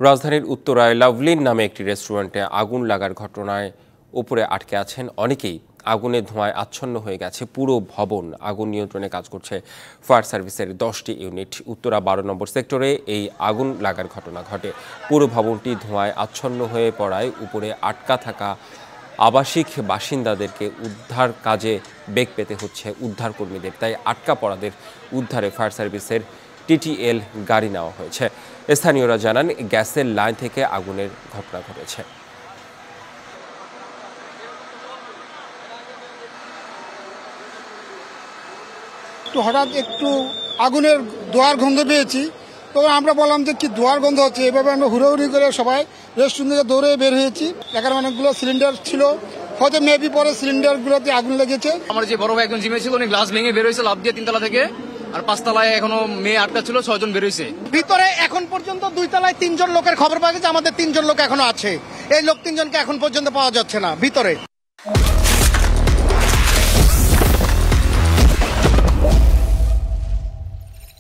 রাজধানীর উত্তরায় লাভলিন নামে একটি রেস্টুরেন্টে আগুন লাগার ঘটনায় উপরে আটকে আছেন অনেকেই। আগুনের ধোঁয়ায় আচ্ছন্ন হয়ে গেছে পুরো ভবন। আগুন নিয়ন্ত্রণে কাজ করছে ফায়ার সার্ভিসের 10টি ইউনিট। উত্তরা 12 নম্বর সেক্টরে এই আগুন লাগার ঘটনা ঘটে। পুরো ভবনটি ধোঁয়ায় আচ্ছন্ন হয়ে পড়ায় উপরে আটকা থাকা আবাসিক বাসিন্দাদেরকে উদ্ধার কাজে বেগ পেতে হচ্ছে উদ্ধারকর্মীদের। তাই আটকা পড়াদের উদ্ধারে ফায়ার সার্ভিসের টিটিএল গাড়ি নেওয়া হয়েছে। স্থানীয়রা জানান, গ্যাসের লাইন থেকে আগুনের ঘটনা ঘটেছে। হঠাৎ একটু আগুনের ধোঁয়ার গন্ধ পেয়েছি, তখন আমরা বললাম যে কি ধোঁয়ার গন্ধ হচ্ছে। এভাবে আমরা হুড়োহুড়ি করে সবাই রেস্টুরেন্ট থেকে দৌড়ে বের হয়েছি। এখানে অনেকগুলো সিলিন্ডার ছিল, হয়তো মেবি পরে সিলিন্ডারগুলোতে আগুন লেগেছে। আমার যে বড় ভাই একজন জিমে ছিল, উনি গ্লাস ভেঙে বের হয়েছে লাফ দিয়ে 3 তলা থেকে, আর 5 তলায় এখনো মেয়ে আটকা ছিল, 6 জন বের হয়েছে। ভিতরে এখন পর্যন্ত 2 তলায় 3 জন লোকের খবর পাওয়া গেছে, আমাদের 3 জন লোক এখনো আছে। এই লোক 3 জনকে এখন পর্যন্ত পাওয়া যাচ্ছে না ভিতরে।